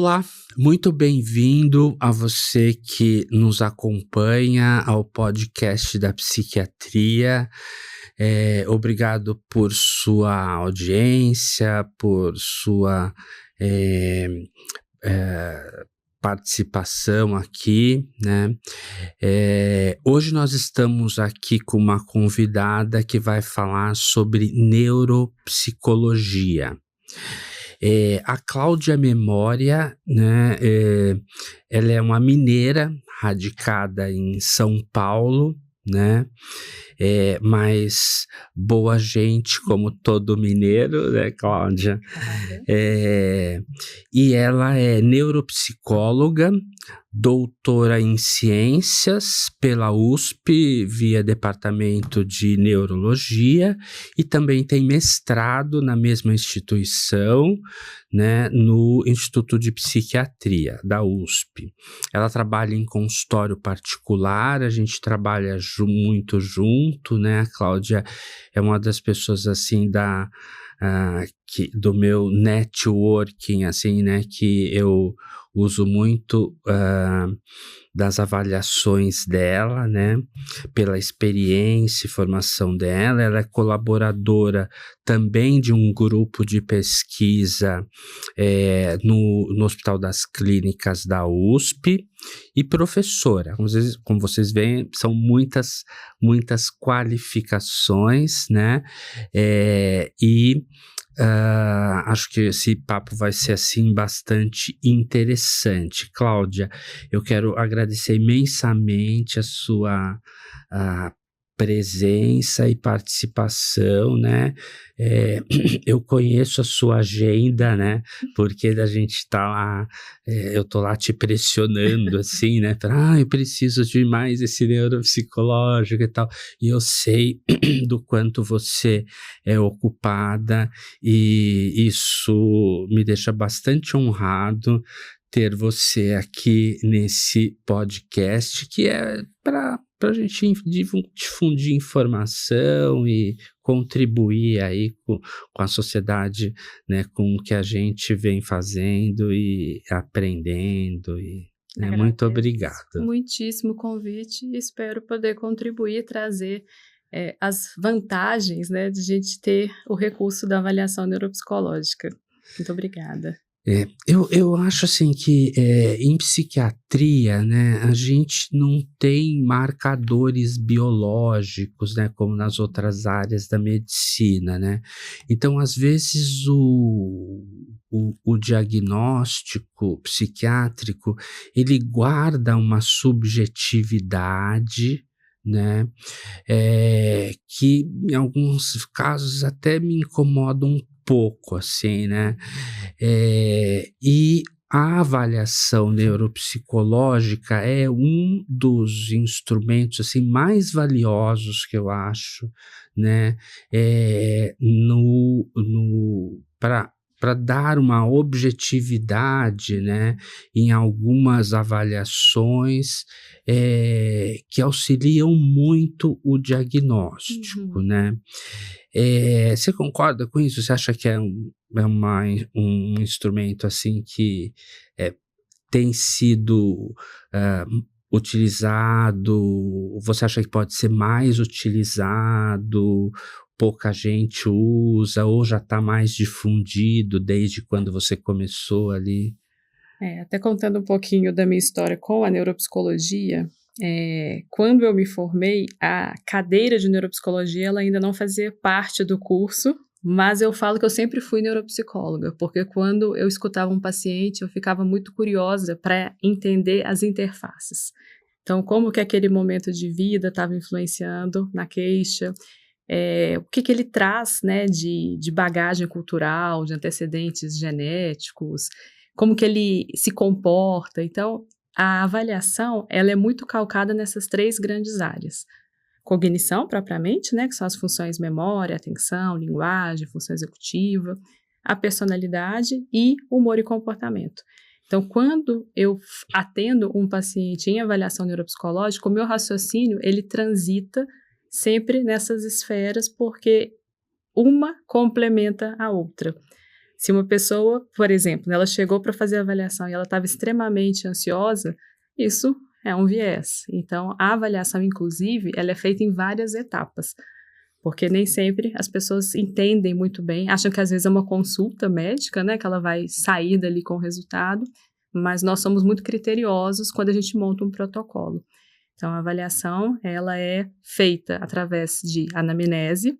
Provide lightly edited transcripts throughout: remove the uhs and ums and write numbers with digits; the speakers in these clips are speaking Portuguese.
Olá, muito bem-vindo a você que nos acompanha ao podcast da psiquiatria. Obrigado por sua audiência, por sua eh, participação aqui, né? Hoje nós estamos aqui com uma convidada que vai falar sobre neuropsicologia. A Cláudia Memória, né, ela é uma mineira radicada em São Paulo, né, mas boa gente como todo mineiro, né, Cláudia? E ela é neuropsicóloga, doutora em ciências pela USP, via departamento de neurologia, e também tem mestrado na mesma instituição, né, no Instituto de Psiquiatria da USP. Ela trabalha em consultório particular, a gente trabalha muito junto, né? A Cláudia é uma das pessoas assim do meu networking, assim, né, que eu uso muito das avaliações dela, né, pela experiência e formação dela. Ela é colaboradora também de um grupo de pesquisa no Hospital das Clínicas da USP e professora. Como vocês veem, são muitas qualificações, né, acho que esse papo vai ser, assim, bastante interessante. Cláudia, eu quero agradecer imensamente a sua presença e participação, né? Eu conheço a sua agenda, né? Porque a gente tá lá, eu tô lá te pressionando, assim, né? Eu preciso de mais esse neuropsicológico e tal. E eu sei do quanto você é ocupada, e isso me deixa bastante honrado ter você aqui nesse podcast, que é para a gente difundir informação e contribuir aí com a sociedade, né, com o que a gente vem fazendo e aprendendo. Né, muito obrigado. Muitíssimo convite, e espero poder contribuir e trazer as vantagens, né, de a gente ter o recurso da avaliação neuropsicológica. Muito obrigada. Eu acho assim que em psiquiatria, né, a gente não tem marcadores biológicos, né, como nas outras áreas da medicina, né? Então, às vezes, o diagnóstico psiquiátrico, ele guarda uma subjetividade, né, que em alguns casos até me incomoda um pouco, assim, né? E a avaliação neuropsicológica é um dos instrumentos, assim, mais valiosos que eu acho, né, para dar uma objetividade, né, em algumas avaliações, que auxiliam muito o diagnóstico, né. Você concorda com isso? Você acha que é um instrumento, assim, que tem sido utilizado? Você acha que pode ser mais utilizado? Pouca gente usa, ou já está mais difundido desde quando você começou ali? Até contando um pouquinho da minha história com a neuropsicologia, quando eu me formei, a cadeira de neuropsicologia ela ainda não fazia parte do curso, mas eu falo que eu sempre fui neuropsicóloga, porque quando eu escutava um paciente, eu ficava muito curiosa para entender as interfaces. Então, como que aquele momento de vida estava influenciando na queixa, o que ele traz, né, de bagagem cultural, de antecedentes genéticos, como que ele se comporta. Então, a avaliação, ela é muito calcada nessas 3 grandes áreas. Cognição, propriamente, né, que são as funções memória, atenção, linguagem, função executiva, a personalidade e humor e comportamento. Então, quando eu atendo um paciente em avaliação neuropsicológica, o meu raciocínio, ele transita sempre nessas esferas, porque uma complementa a outra. Se uma pessoa, por exemplo, ela chegou para fazer a avaliação e ela estava extremamente ansiosa, isso é um viés. Então, a avaliação, inclusive, ela é feita em várias etapas, porque nem sempre as pessoas entendem muito bem, acham que às vezes é uma consulta médica, né, que ela vai sair dali com o resultado, mas nós somos muito criteriosos quando a gente monta um protocolo. Então, a avaliação, ela é feita através de anamnese,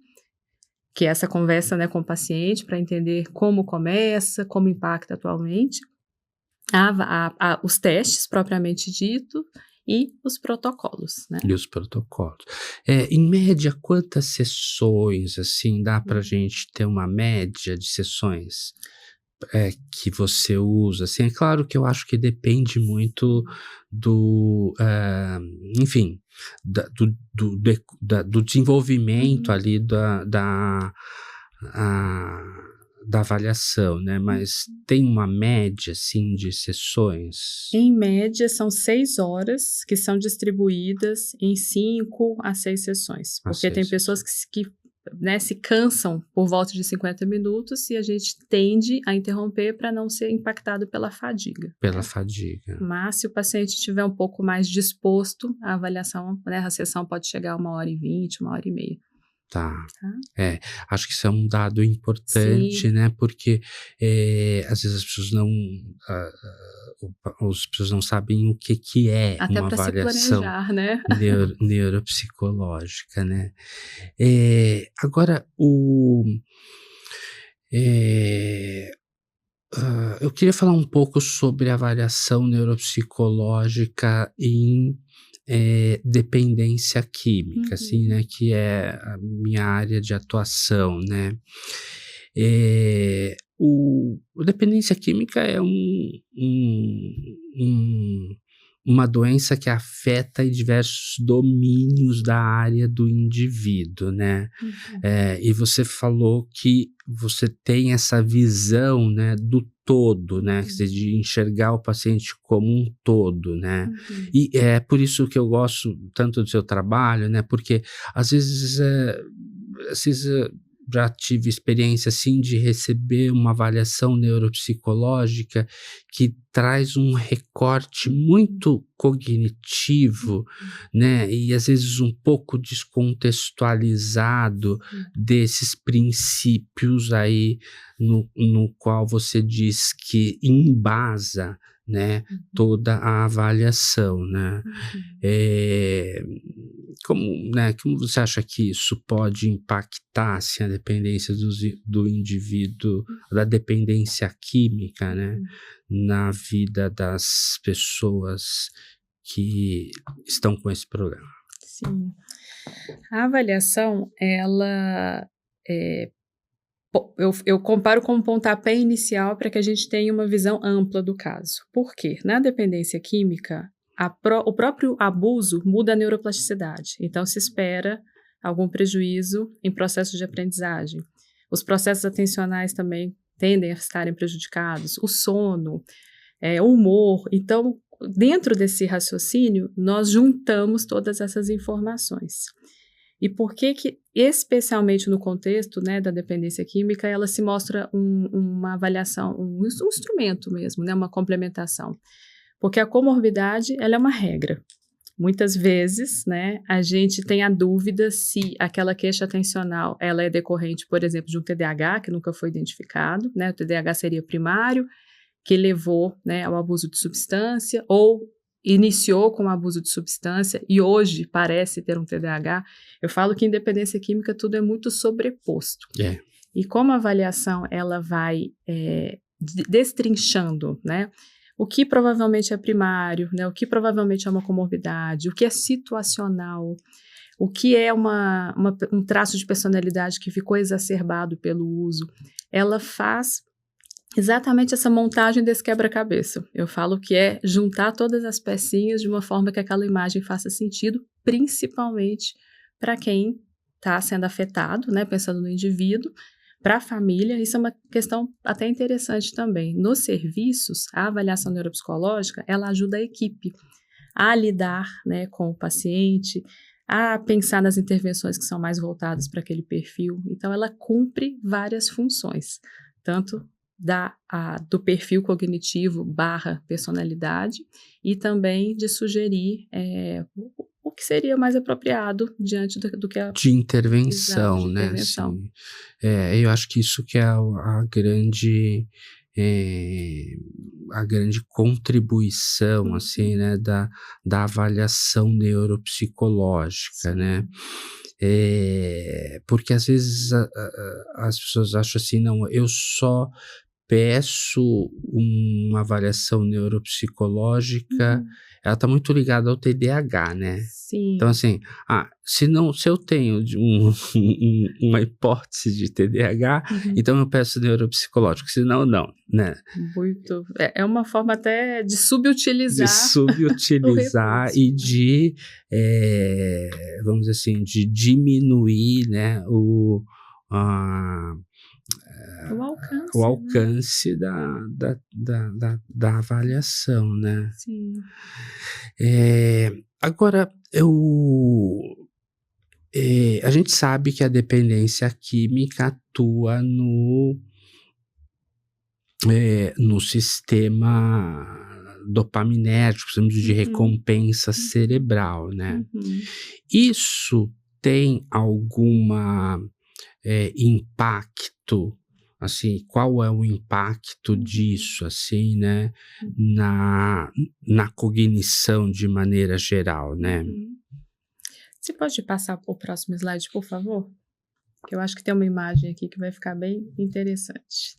que é essa conversa, né, com o paciente para entender como começa, como impacta atualmente, os testes propriamente dito e os protocolos, né? E os protocolos. Em média, quantas sessões, assim, dá pra gente ter uma média de sessões que você usa? Assim, é claro que eu acho que depende muito enfim, do desenvolvimento ali da avaliação, né? Mas tem uma média, assim, de sessões? Em média, são 6 horas que são distribuídas em 5 a 6 sessões. Porque tem pessoas que né, se cansam por volta de 50 minutos e a gente tende a interromper para não ser impactado pela fadiga. Pela fadiga. Mas se o paciente estiver um pouco mais disposto, a avaliação, né, a sessão pode chegar a 1h20, 1h30. Tá. Acho que isso é um dado importante, Sim. né? Porque às vezes as pessoas não sabem o que é Até uma para se avaliação planejar, né? neuropsicológica, né? Agora, eu queria falar um pouco sobre a avaliação neuropsicológica em dependência química, assim, né, que é a minha área de atuação, né. O dependência química é uma doença que afeta em diversos domínios da área do indivíduo, né. E você falou que você tem essa visão, né, do todo, né, quer dizer, de enxergar o paciente como um todo, né. E é por isso que eu gosto tanto do seu trabalho, né, porque às vezes já tive experiência, assim, de receber uma avaliação neuropsicológica que traz um recorte muito cognitivo, né, e às vezes um pouco descontextualizado desses princípios aí no qual você diz que embasa, né, toda a avaliação, né. Como você acha que isso pode impactar, assim, a dependência do indivíduo, da dependência química, né, na vida das pessoas que estão com esse problema? Sim. A avaliação, ela, eu comparo com um pontapé inicial para que a gente tenha uma visão ampla do caso. Por quê? Na dependência química, o próprio abuso muda a neuroplasticidade, então se espera algum prejuízo em processos de aprendizagem. Os processos atencionais também tendem a estarem prejudicados, o sono, o humor. Então, dentro desse raciocínio, nós juntamos todas essas informações. E por que, especialmente no contexto, né, da dependência química, ela se mostra uma avaliação, um instrumento mesmo, né, uma complementação? Porque a comorbidade, ela é uma regra. Muitas vezes, né, a gente tem a dúvida se aquela queixa atencional ela é decorrente, por exemplo, de um TDAH que nunca foi identificado, né, o TDAH seria primário, que levou, né, ao abuso de substância, ou iniciou com o abuso de substância e hoje parece ter um TDAH. Eu falo que em dependência química tudo é muito sobreposto. E como a avaliação ela vai destrinchando, né, o que provavelmente é primário, né, o que provavelmente é uma comorbidade, o que é situacional, o que é um traço de personalidade que ficou exacerbado pelo uso, ela faz exatamente essa montagem desse quebra-cabeça. Eu falo que é juntar todas as pecinhas de uma forma que aquela imagem faça sentido, principalmente para quem está sendo afetado, né, pensando no indivíduo, para a família. Isso é uma questão até interessante também. Nos serviços, a avaliação neuropsicológica, ela ajuda a equipe a lidar, né, com o paciente, a pensar nas intervenções que são mais voltadas para aquele perfil. Então, ela cumpre várias funções, tanto do perfil cognitivo / personalidade e também de sugerir o que seria mais apropriado diante do que a... De intervenção, Exato, de né? intervenção. Assim, eu acho que isso que é a grande contribuição, assim, né, da avaliação neuropsicológica, né? Porque às vezes as pessoas acham assim, não, eu só peço uma avaliação neuropsicológica, ela está muito ligada ao TDAH, né? Sim. Então, assim, se eu tenho uma hipótese de TDAH, então eu peço neuropsicológico, senão não, né? Muito. É uma forma até de subutilizar. De subutilizar recurso, e de, vamos dizer assim, de diminuir, né, o alcance, né? da avaliação, né? Sim. Agora, a gente sabe que a dependência química atua no sistema dopaminérgico, de recompensa cerebral, né? Isso tem alguma impacto, assim, qual é o impacto disso, assim, né, na cognição de maneira geral, né? Você pode passar o próximo slide, por favor? Que eu acho que tem uma imagem aqui que vai ficar bem interessante.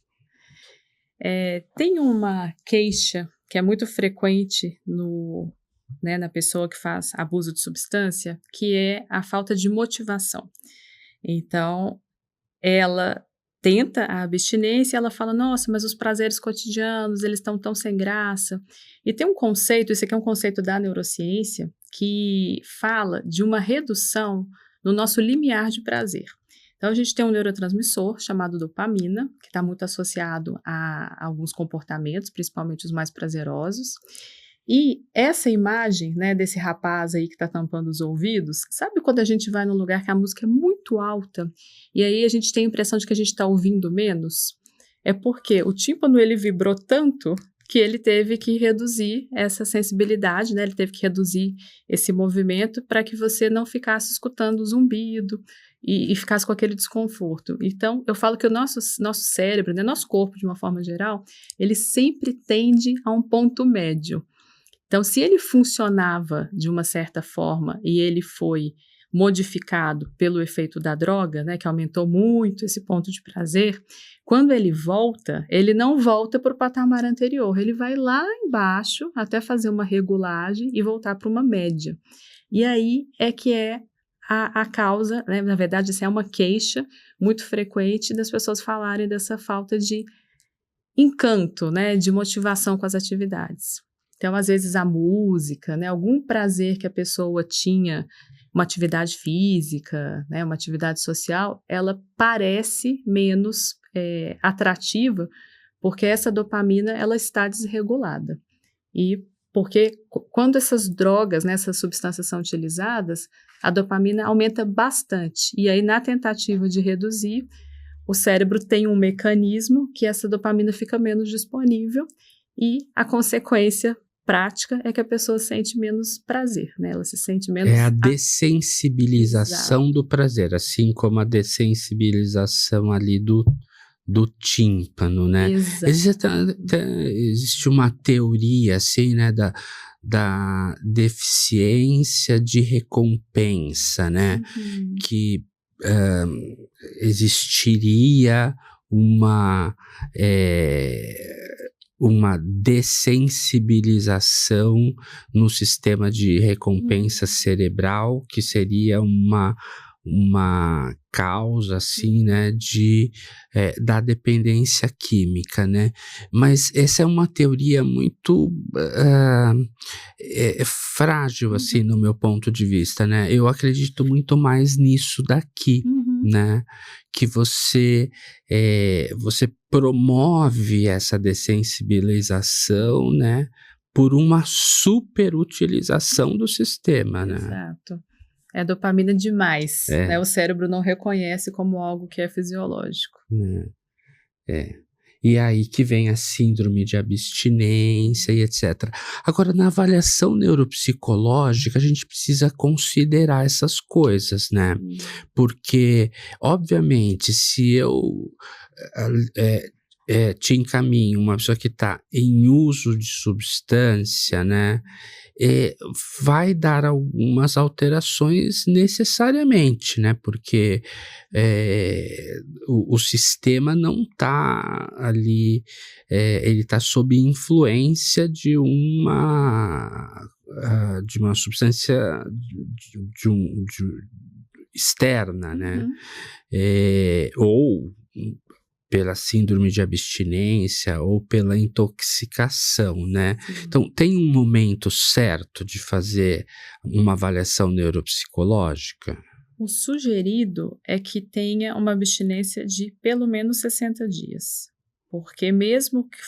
Tem uma queixa que é muito frequente na pessoa que faz abuso de substância, que é a falta de motivação. Então, ela tenta a abstinência, ela fala, nossa, mas os prazeres cotidianos, eles estão tão sem graça. E tem um conceito, esse aqui é um conceito da neurociência, que fala de uma redução no nosso limiar de prazer. Então, a gente tem um neurotransmissor chamado dopamina, que está muito associado a alguns comportamentos, principalmente os mais prazerosos. E essa imagem, né, desse rapaz aí que está tampando os ouvidos, sabe quando a gente vai num lugar que a música é muito alta e aí a gente tem a impressão de que a gente está ouvindo menos? É porque o tímpano ele vibrou tanto que ele teve que reduzir essa sensibilidade, né? Ele teve que reduzir esse movimento para que você não ficasse escutando o zumbido e ficasse com aquele desconforto. Então, eu falo que o nosso cérebro, né, nosso corpo de uma forma geral, ele sempre tende a um ponto médio. Então, se ele funcionava de uma certa forma e ele foi modificado pelo efeito da droga, né, que aumentou muito esse ponto de prazer, quando ele volta, ele não volta para o patamar anterior, ele vai lá embaixo até fazer uma regulagem e voltar para uma média. E aí é que é a causa, né, na verdade, isso é uma queixa muito frequente das pessoas falarem dessa falta de encanto, né, de motivação com as atividades. Então, às vezes, a música, né, algum prazer que a pessoa tinha, uma atividade física, né, uma atividade social, ela parece menos atrativa, porque essa dopamina ela está desregulada. E porque quando essas drogas, né, essas substâncias são utilizadas, a dopamina aumenta bastante. E aí, na tentativa de reduzir, o cérebro tem um mecanismo que essa dopamina fica menos disponível e a consequência prática é que a pessoa sente menos prazer, né? Ela se sente menos... É a dessensibilização do prazer, assim como a dessensibilização ali do tímpano, né? Existe uma teoria, assim, né, da deficiência de recompensa, né? Que existiria uma dessensibilização no sistema de recompensa cerebral, que seria uma causa, assim, né, da dependência química, né? Mas essa é uma teoria muito frágil, assim, no meu ponto de vista, né? Eu acredito muito mais nisso daqui, né? Que você promove essa dessensibilização, né? Por uma superutilização do sistema, né? Exato. É dopamina demais, né? O cérebro não reconhece como algo que é fisiológico. E aí que vem a síndrome de abstinência e etc. Agora, na avaliação neuropsicológica, a gente precisa considerar essas coisas, né? Porque, obviamente, se eu te encaminho uma pessoa que está em uso de substância, né? Vai dar algumas alterações necessariamente, né? Porque o sistema não está ali, ele está sob influência de uma substância externa, né? Ou pela síndrome de abstinência ou pela intoxicação, né? Então, tem um momento certo de fazer uma avaliação neuropsicológica? O sugerido é que tenha uma abstinência de pelo menos 60 dias, porque mesmo que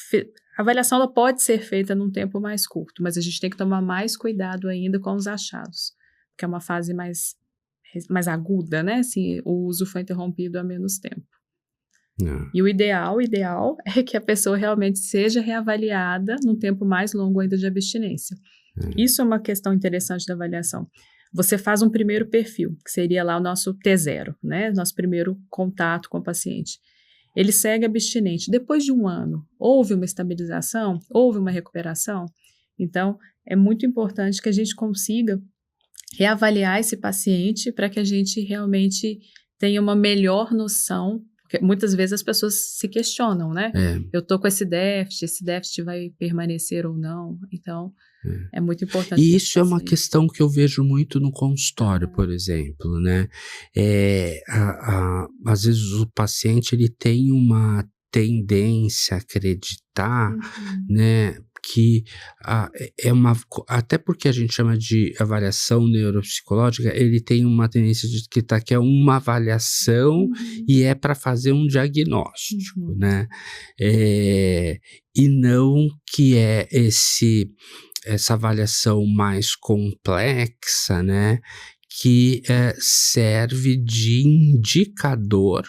a avaliação ela pode ser feita num tempo mais curto, mas a gente tem que tomar mais cuidado ainda com os achados, porque é uma fase mais aguda, né? Assim, o uso foi interrompido há menos tempo. E o ideal é que a pessoa realmente seja reavaliada num tempo mais longo ainda de abstinência. Isso é uma questão interessante da avaliação. Você faz um primeiro perfil, que seria lá o nosso T0, né? Nosso primeiro contato com o paciente. Ele segue abstinente. Depois de um ano, houve uma estabilização? Houve uma recuperação? Então, é muito importante que a gente consiga reavaliar esse paciente para que a gente realmente tenha uma melhor noção. Porque muitas vezes as pessoas se questionam, né? Eu estou com esse déficit vai permanecer ou não? Então, é muito importante. E isso é uma questão que eu vejo muito no consultório, por exemplo, né? Às vezes o paciente ele tem uma tendência a acreditar, né? Que até porque a gente chama de avaliação neuropsicológica, ele tem uma tendência de que é uma avaliação e é para fazer um diagnóstico, né? E não que é essa avaliação mais complexa, né? Que serve de indicador,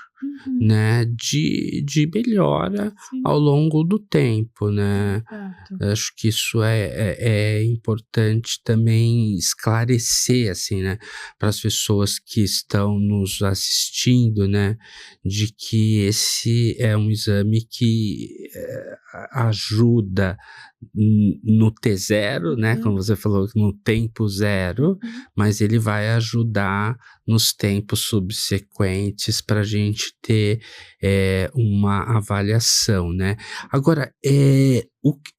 né, de melhora ao longo do tempo, né? Acho que isso é importante também esclarecer, assim, né, para as pessoas que estão nos assistindo, né, de que esse é um exame que ajuda no T0, né, como você falou, no tempo zero, mas ele vai ajudar nos tempos subsequentes para a gente ter uma avaliação, né? Agora,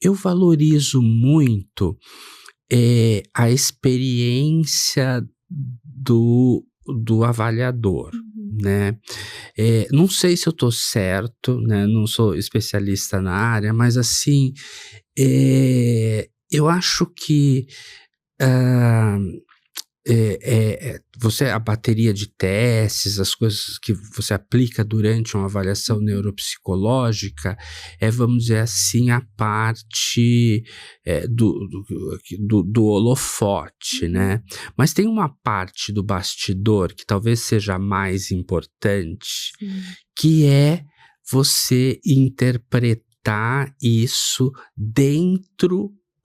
eu valorizo muito a experiência do avaliador, né? Não sei se eu estou certo, né? Não sou especialista na área, mas assim, eu acho que a bateria de testes, as coisas que você aplica durante uma avaliação neuropsicológica, vamos dizer assim, a parte do holofote, né? Mas tem uma parte do bastidor que talvez seja mais importante, que é você interpretar isso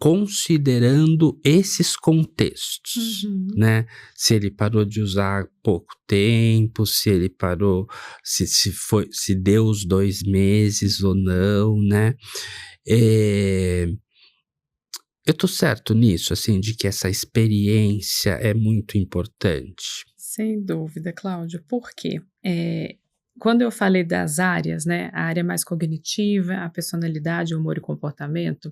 considerando esses contextos, né? Se ele parou de usar há pouco tempo, se ele parou, se deu os 2 meses ou não, né? Eu tô certo nisso, assim, de que essa experiência é muito importante? Sem dúvida, Cláudio. Por quê? Quando eu falei das áreas, né? A área mais cognitiva, a personalidade, o humor e comportamento,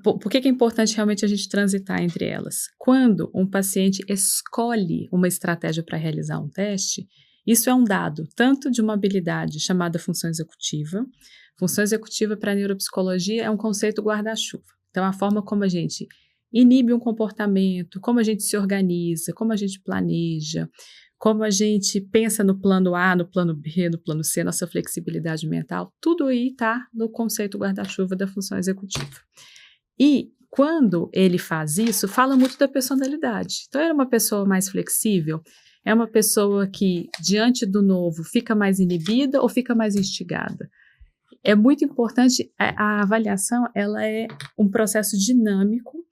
por que é importante realmente a gente transitar entre elas? Quando um paciente escolhe uma estratégia para realizar um teste, isso é um dado tanto de uma habilidade chamada função executiva. Função executiva para a neuropsicologia é um conceito guarda-chuva. Então, a forma como a gente inibe um comportamento, como a gente se organiza, como a gente planeja, como a gente pensa no plano A, no plano B, no plano C, nossa flexibilidade mental, tudo aí está no conceito guarda-chuva da função executiva. E quando ele faz isso, fala muito da personalidade. Então, ele é uma pessoa mais flexível, é uma pessoa que, diante do novo, fica mais inibida ou fica mais instigada? é muito importante, a avaliação, ela é um processo dinâmico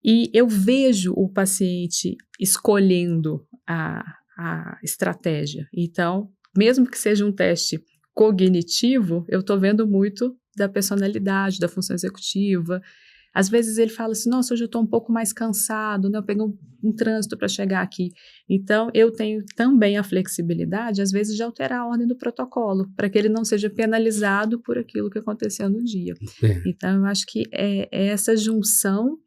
e eu vejo o paciente escolhendo a estratégia. Então, mesmo que seja um teste cognitivo, eu estou vendo muito da personalidade, da função executiva. Às vezes ele fala assim, nossa, hoje eu estou um pouco mais cansado, né? Eu peguei um trânsito para chegar aqui. Então, eu tenho também a flexibilidade, às vezes, de alterar a ordem do protocolo, para que ele não seja penalizado por aquilo que aconteceu no dia. É. Então, eu acho que é essa junção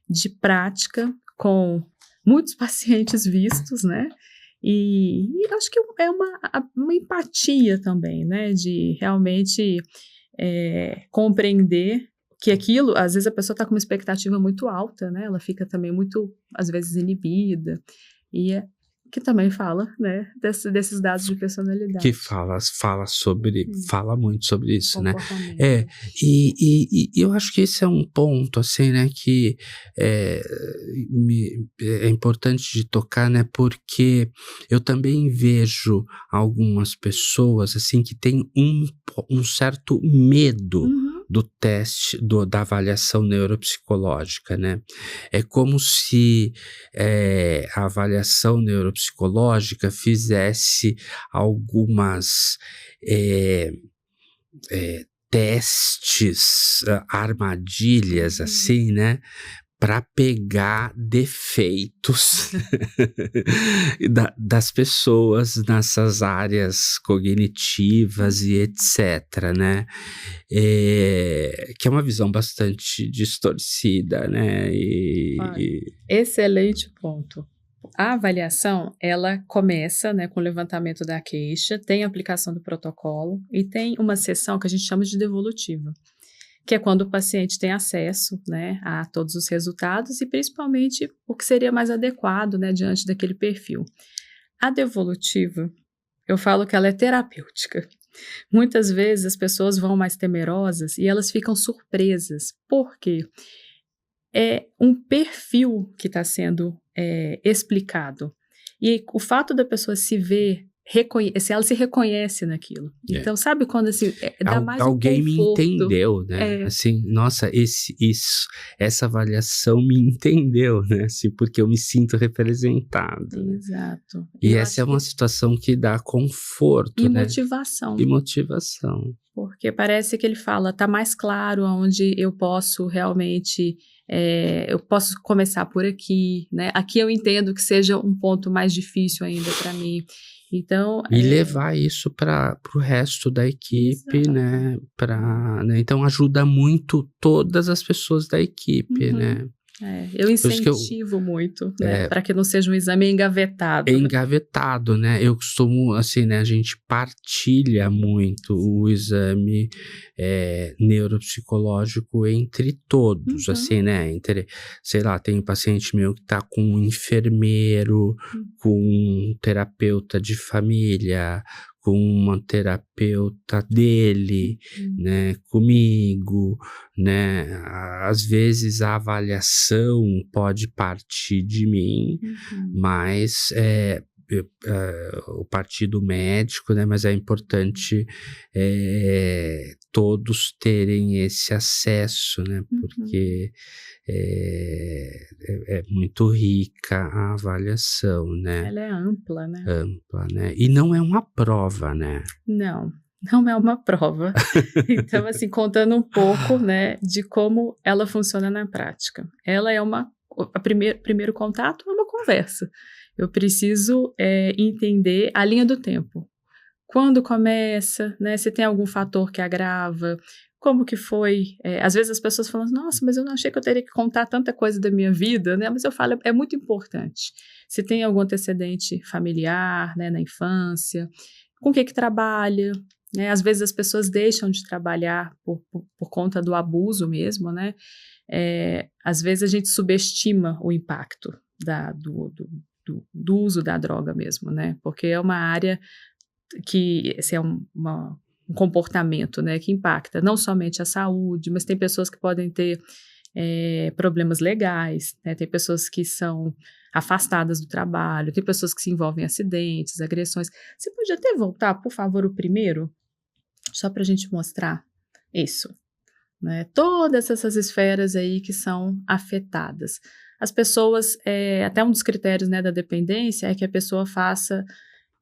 de prática com muitos pacientes vistos, né? E acho que é uma empatia também, né? De realmente compreender que aquilo, às vezes a pessoa está com uma expectativa muito alta, né? Ela fica também muito, às vezes, inibida. E que também fala, né? Desses dados de personalidade. Que fala muito sobre isso, né? Comportamento. E eu acho que esse é um ponto, assim, né? Que é importante de tocar, né? Porque eu também vejo algumas pessoas, assim, que têm um certo medo do teste, da avaliação neuropsicológica, né? É como se a avaliação neuropsicológica fizesse algumas testes, armadilhas, assim, né? Para pegar defeitos das pessoas nessas áreas cognitivas e etc, né? Que é uma visão bastante distorcida, né? Excelente ponto. A avaliação, ela começa, né, com o levantamento da queixa, tem a aplicação do protocolo e tem uma sessão que a gente chama de devolutiva, que é quando o paciente tem acesso, né, a todos os resultados e principalmente o que seria mais adequado, né, diante daquele perfil. A devolutiva, eu falo que ela é terapêutica. Muitas vezes as pessoas vão mais temerosas e elas ficam surpresas. Por quê? É um perfil que está sendo explicado. E o fato da pessoa se ver, se ela se reconhece naquilo. Então, sabe quando assim, dá mais alguém um me conforto. entendeu, né? Assim, nossa, essa avaliação me entendeu, né? Assim, porque eu me sinto representado. Exato. E essa é uma situação que dá conforto, e né? motivação. E motivação. Porque parece que ele fala, tá mais claro onde eu posso realmente, eu posso começar por aqui, né? Aqui eu entendo que seja um ponto mais difícil ainda para mim. Então, e levar isso para o resto da equipe, Exato. né? Né? Então ajuda muito todas as pessoas da equipe, né? Eu incentivo muito, né? Para que não seja um exame engavetado. Engavetado, né? Eu costumo, assim, né? A gente partilha muito o exame neuropsicológico entre todos, assim, né? Sei lá, tem um paciente meu que tá com um enfermeiro, com um terapeuta de família, com uma terapeuta dele, né, comigo, né, às vezes a avaliação pode partir de mim, mas o partido médico, né, mas é importante todos terem esse acesso, né, porque é muito rica a avaliação, né. Ela é ampla, né? Ampla, né, e não é uma prova, né. Não é uma prova. Então, assim, contando um pouco, né, de como ela funciona na prática. Ela é primeiro contato é uma conversa. Eu preciso entender a linha do tempo. Quando começa, né, se tem algum fator que agrava, como que foi. Às vezes as pessoas falam, nossa, mas eu não achei que eu teria que contar tanta coisa da minha vida, né? Mas eu falo, é muito importante. Se tem algum antecedente familiar, né, na infância, com o que trabalha, né? Às vezes as pessoas deixam de trabalhar por conta do abuso mesmo, né? Às vezes a gente subestima o impacto do uso da droga mesmo, né? Porque é uma área que esse é um comportamento, né, que impacta não somente a saúde, mas tem pessoas que podem ter problemas legais, né? Tem pessoas que são afastadas do trabalho, tem pessoas que se envolvem em acidentes, agressões. Você pode até voltar, por favor, o primeiro, só para a gente mostrar. Isso, né? Todas essas esferas aí que são afetadas. As pessoas, até um dos critérios, né, da dependência é que a pessoa faça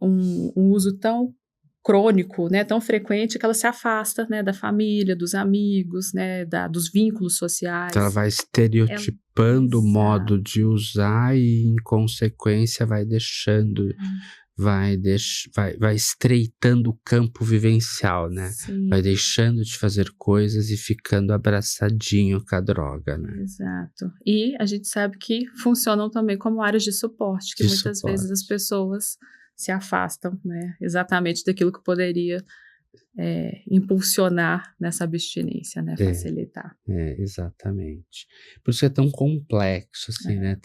um uso tão crônico, né, tão frequente que ela se afasta, né, da família, dos amigos, né, dos vínculos Então ela sociais. vai estereotipando o Exato. modo de usar e, em consequência, vai deixando, vai estreitando o campo vivencial, né? Sim, Vai deixando de fazer coisas e ficando abraçadinho com a droga, né? exato. E a gente sabe que funcionam também como áreas de suporte, que De muitas vezes as suporte. pessoas se afastam, né, exatamente daquilo que poderia impulsionar nessa abstinência, né, É, facilitar. exatamente. Por isso é tão complexo, assim, É, né?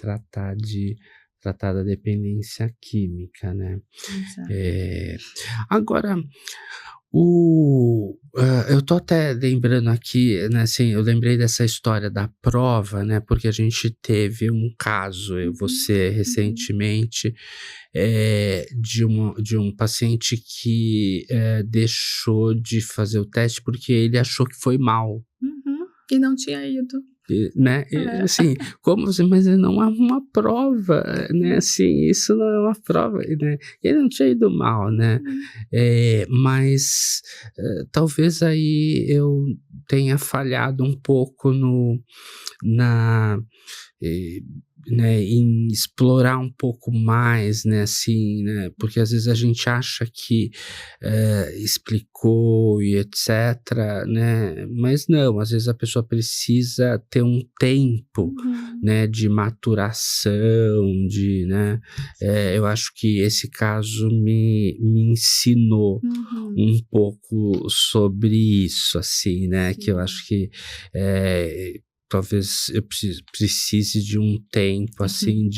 Tratar da dependência química, né? exato. É, agora, eu tô até lembrando aqui, né, assim, eu lembrei dessa história da prova, né, porque a gente teve um caso, eu e Uhum, você, uhum, recentemente, de um paciente que, deixou de fazer o teste porque ele achou que foi mal. uhum. E não tinha ido. Né, É. assim, como assim, mas não é uma prova, né, assim, isso não é uma prova, né, ele não tinha ido mal, né, Uhum. mas, talvez aí eu tenha falhado um pouco na eh, né, em explorar um pouco mais, né, assim, né, porque às vezes a gente acha que, explicou e etcétera, né, mas não, às vezes a pessoa precisa ter um tempo, Uhum. né, de maturação, né, eu acho que esse caso me ensinou Uhum. um pouco sobre isso, assim, né, que eu Sim. acho que, eh talvez eu precise de um tempo, Uhum. assim,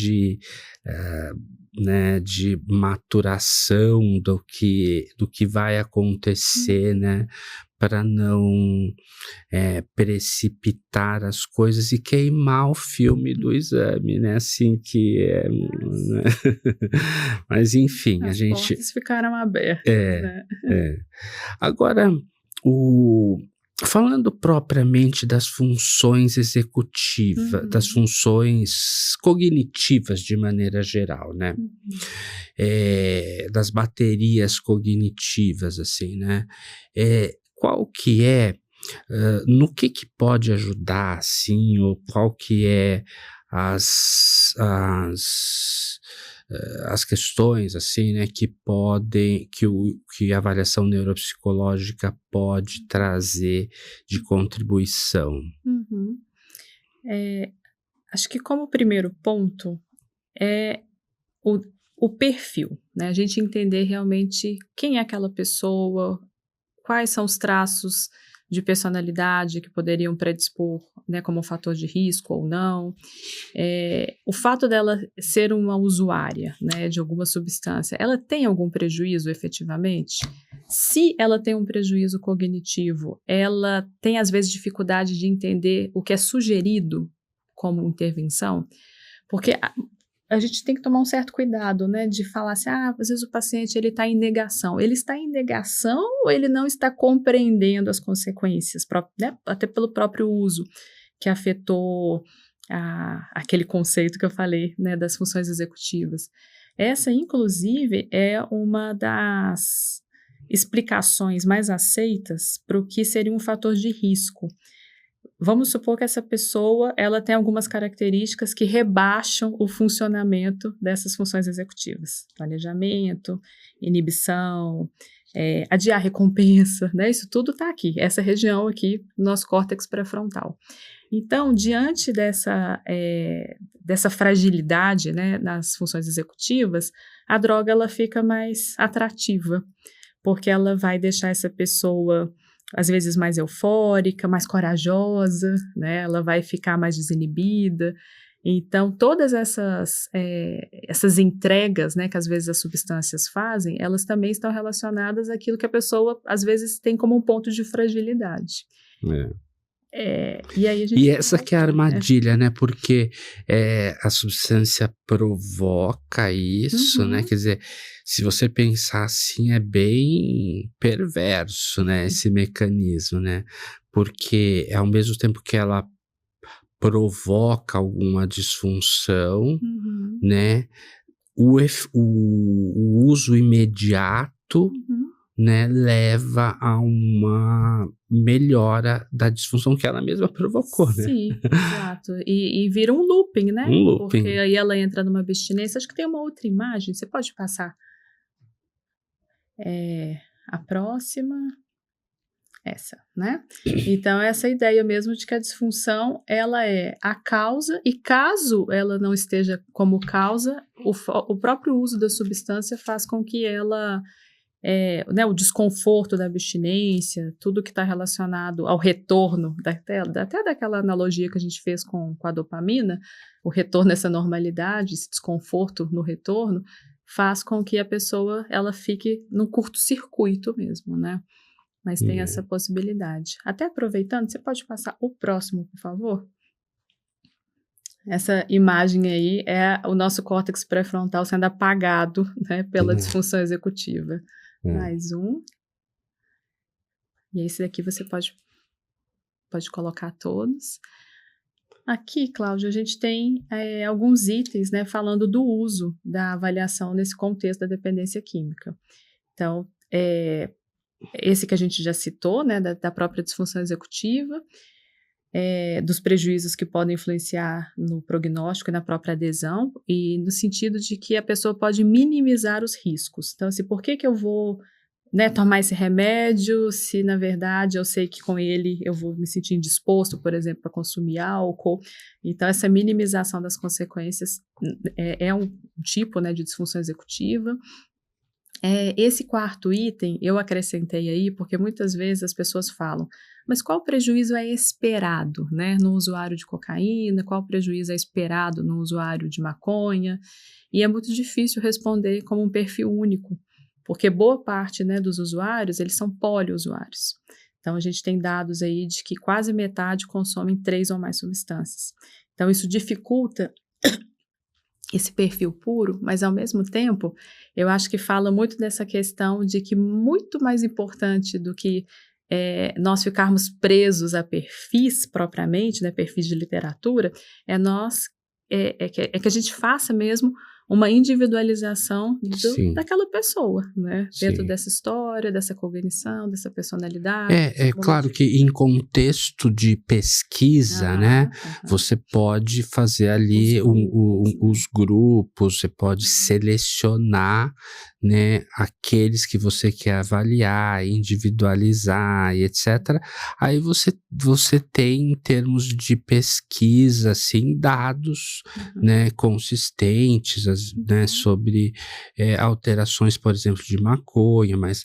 eh, né, de maturação do que vai acontecer, Uhum. né, para não, precipitar as coisas e queimar o filme do exame, né, assim, que é, né. Mas enfim, a As gente portas ficaram abertas, é, né. é. Agora, o falando propriamente das funções das Uhum. funções cognitivas de maneira geral, né, Uhum. das baterias cognitivas, assim, né, qual que é, no que pode ajudar, assim, ou qual que é as questões, assim, né, que a avaliação neuropsicológica pode trazer de contribuição. Uhum. Eh, Acho que como primeiro ponto é o o perfil, né, a gente entender realmente quem é aquela pessoa, quais são os traços de personalidade que poderiam predispor, né, como um fator de risco ou não. O fato dela ser uma usuária, né, de alguma substância, ela tem algum prejuízo efetivamente? Se ela tem um prejuízo cognitivo, ela tem às vezes dificuldade de entender o que é sugerido como intervenção? Porque a gente tem que tomar um certo cuidado, né, de falar assim: "Ah, às vezes o paciente ele está em negação". Ele está em negação ou ele não está compreendendo as consequências, né, até pelo próprio uso que afetou aquele conceito que eu falei, né, das funções executivas. Essa, inclusive, é uma das explicações mais aceitas para o que seria um fator de risco. Vamos supor que essa pessoa, ela tem algumas características que rebaixam o funcionamento dessas funções executivas. Planejamento, inibição, adiar recompensa, né, isso tudo está aqui, essa região aqui, nosso córtex pré-frontal. Então, diante dessa fragilidade, né, nas funções executivas, a droga ela fica mais atrativa, porque ela vai deixar essa pessoa, às vezes, mais eufórica, mais corajosa, né, ela vai ficar mais desinibida. Então, todas essas entregas, né, que às vezes as substâncias fazem, elas também estão relacionadas àquilo que a pessoa, às vezes, tem como um ponto de fragilidade. É. E aí a gente E essa que é a armadilha, né? Porque a substância provoca isso, né? Uhum. Quer dizer, se você pensar assim, é bem perverso, né? Esse mecanismo, né? Porque ao mesmo tempo que ela provoca alguma disfunção, Uhum. né? O uso imediato, Uhum. né, leva a uma melhora da disfunção que ela mesma provocou, né? Sim, exato. E vira um looping, né? Um Porque looping. aí ela entra numa abstinência. Acho que tem uma outra imagem, você pode passar a próxima, essa, né? Então, essa ideia mesmo de que a disfunção, ela é a causa, e caso ela não esteja como causa, o próprio uso da substância faz com que ela né, o desconforto da abstinência, tudo que está relacionado ao retorno, até daquela analogia que a gente fez com a dopamina, o retorno a essa normalidade, esse desconforto no retorno, faz com que a pessoa ela fique num curto-circuito mesmo, né? Mas tem essa possibilidade. Até aproveitando, você pode passar o próximo, por favor? Essa imagem aí é o nosso córtex pré-frontal sendo apagado, né, pela Né? disfunção executiva. É. Mais um. E esse daqui você pode colocar todos. Aqui, Cláudia, a gente tem alguns itens, né, falando do uso da avaliação nesse contexto da dependência química. Então, esse que a gente já citou, né, da própria disfunção executiva, dos prejuízos que podem influenciar no prognóstico e na própria adesão, e no sentido de que a pessoa pode minimizar os riscos. Então, assim, por que eu vou, né, tomar esse remédio se, na verdade, eu sei que com ele eu vou me sentir indisposto, por exemplo, para consumir álcool? Então, essa minimização das consequências é um tipo, né, de disfunção executiva. Esse quarto item eu acrescentei aí porque muitas vezes as pessoas falam, mas qual prejuízo é esperado, né, no usuário de cocaína, qual prejuízo é esperado no usuário de maconha? E é muito difícil responder como um perfil único, porque boa parte, né, dos usuários, eles são poliusuários. Então, a gente tem dados aí de que quase metade consomem 3 ou mais substâncias. Então, isso dificulta esse perfil puro, mas ao mesmo tempo, eu acho que fala muito dessa questão de que muito mais importante do que nós ficarmos presos a perfis propriamente, né, perfis de literatura, que a gente faça mesmo uma individualização Sim, daquela pessoa, né, dentro sim. dessa história, dessa cognição, dessa personalidade, É claro que em contexto de pesquisa, né, aham, aham. você pode fazer Os ali grupos, né? os grupos, você pode selecionar, né, aqueles que você quer avaliar, individualizar e etc. Aí você tem em termos de pesquisa, assim, dados, Uhum, né, consistentes, né, uhum. sobre alterações, por exemplo, de maconha, mas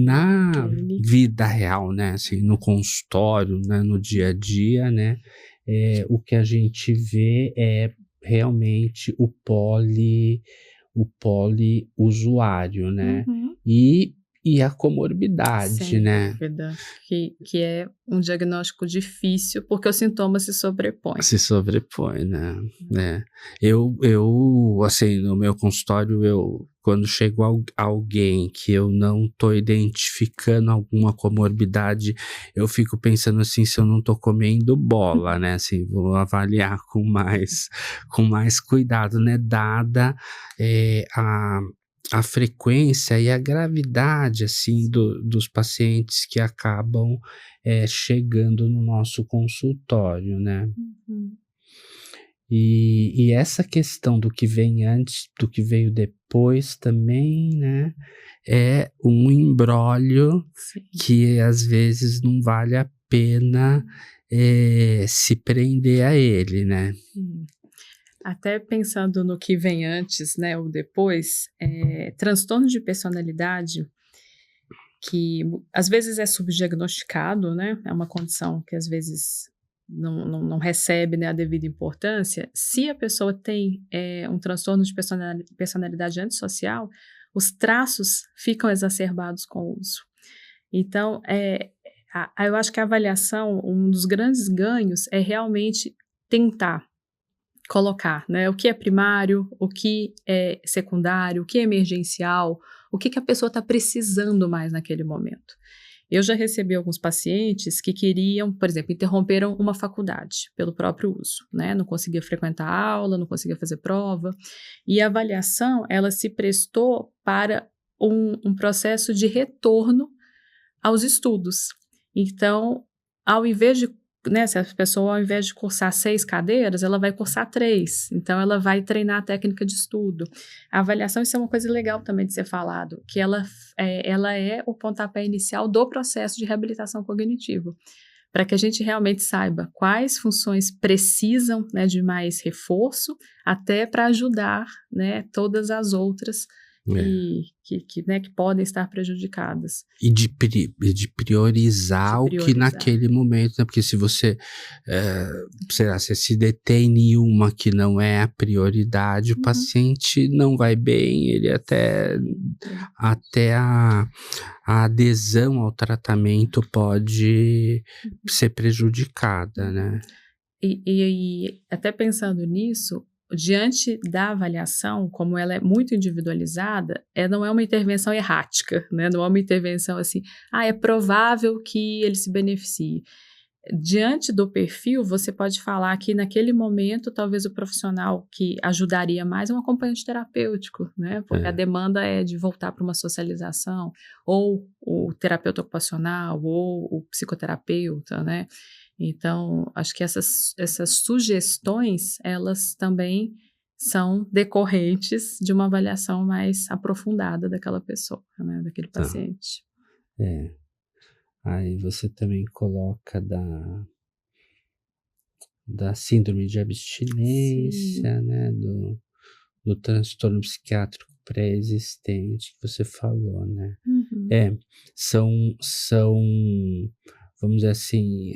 na Clínica. vida real, né, assim, no consultório, né, no dia a dia, né, o que a gente vê é realmente o poliusuário, né, Uhum. e, e a comorbidade, Sem né, dúvida, que é um diagnóstico difícil, porque os sintomas se sobrepõem. se sobrepõe, né, né. Assim, no meu consultório, quando chega alguém que eu não tô identificando alguma comorbidade, eu fico pensando assim, se eu não tô comendo bola, né, assim, vou avaliar com mais cuidado, né, dada, a frequência e a gravidade, assim, dos pacientes que acabam, chegando no nosso consultório, né. Uhum. E essa questão do que vem antes, do que veio depois também, né, é um imbróglio Sim. que às vezes não vale a pena, se prender a ele, né. Sim. Até pensando no que vem antes, né, ou depois, transtorno de personalidade, que às vezes é subdiagnosticado, né, é uma condição que às vezes não recebe, né, a devida importância. Se a pessoa tem um transtorno de personalidade antissocial, os traços ficam exacerbados com o uso. Então, Eu acho que a avaliação, um dos grandes ganhos é realmente tentar colocar, né, o que é primário, o que é secundário, o que é emergencial, o que a pessoa está precisando mais naquele momento. Eu já recebi alguns pacientes que queriam, por exemplo, interromperam uma faculdade pelo próprio uso, né? Não conseguia frequentar a aula, não conseguia fazer prova. E a avaliação, ela se prestou para um processo de retorno aos estudos. Então, ao invés de, né, se a pessoa, ao invés de cursar 6 cadeiras, ela vai cursar 3. Então, ela vai treinar a técnica de estudo. A avaliação, isso é uma coisa legal também de ser falado, que ela é o pontapé inicial do processo de reabilitação cognitiva, para que a gente realmente saiba quais funções precisam, né, de mais reforço, até para ajudar, né, todas as outras que podem estar prejudicadas. E de priorizar o que naquele momento, né? Porque se você, sei lá, você se detém em uma que não é a prioridade, o paciente não vai bem, ele até a adesão ao tratamento pode ser prejudicada, né? E até pensando nisso, diante da avaliação, como ela é muito individualizada, não é uma intervenção errática, né? Não é uma intervenção assim, é provável que ele se beneficie. Diante do perfil, você pode falar que naquele momento, talvez o profissional que ajudaria mais é um acompanhante terapêutico, né? Porque a demanda é de voltar para uma socialização, ou o terapeuta ocupacional, ou o psicoterapeuta, né? Então, acho que essas sugestões, elas também são decorrentes de uma avaliação mais aprofundada daquela pessoa, né, daquele paciente. Aí você também coloca da síndrome de abstinência, né, do transtorno psiquiátrico pré-existente que você falou, né? São, vamos dizer assim,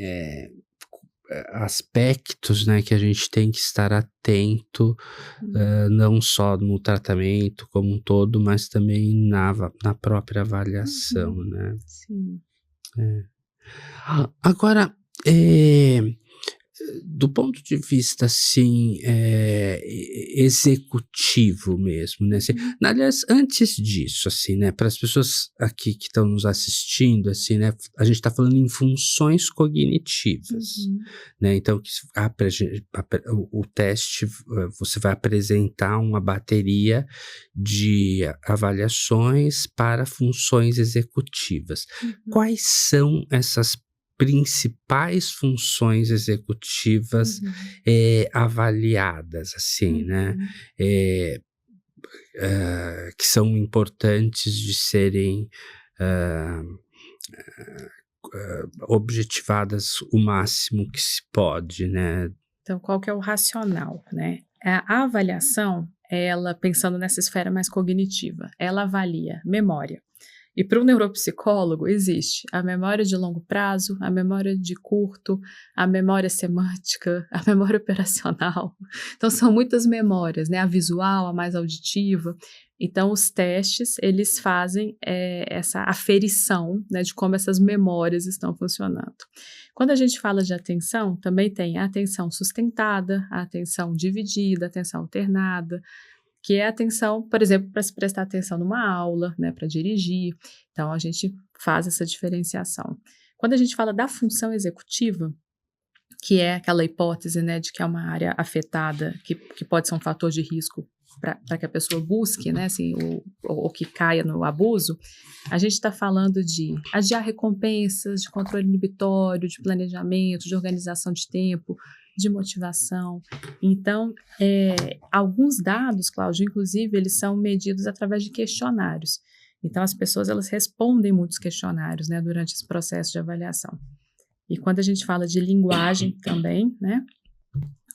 aspectos, né, que a gente tem que estar atento, não só no tratamento como um todo, mas também na própria avaliação, né? Sim. Agora, do ponto de vista, assim, executivo mesmo, né? Assim, aliás, antes disso, assim, né? Para as pessoas aqui que estão nos assistindo, assim, né? A gente está falando em funções cognitivas, né? Então, o teste, você vai apresentar uma bateria de avaliações para funções executivas. Quais são essas principais funções executivas avaliadas, assim, né? Que são importantes de serem objetivadas o máximo que se pode, né? Então, qual que é o racional, né? A avaliação, ela, pensando nessa esfera mais cognitiva, ela avalia memória. E para o neuropsicólogo existe a memória de longo prazo, a memória de curto, a memória semântica, a memória operacional. Então são muitas memórias, né? A visual, a mais auditiva. Então os testes, eles fazem essa aferição, né, de como essas memórias estão funcionando. Quando a gente fala de atenção, também tem a atenção sustentada, a atenção dividida, a atenção alternada, que é a atenção, por exemplo, para se prestar atenção numa aula, né, para dirigir. Então, a gente faz essa diferenciação. Quando a gente fala da função executiva, que é aquela hipótese, né, de que é uma área afetada, que pode ser um fator de risco para que a pessoa busque, né, assim, ou que caia no abuso, a gente está falando de adiar recompensas, de controle inibitório, de planejamento, de organização de tempo, de motivação. Então, alguns dados, Cláudio, inclusive, eles são medidos através de questionários. Então, as pessoas, elas respondem muitos questionários, né, durante esse processo de avaliação. E quando a gente fala de linguagem também, né,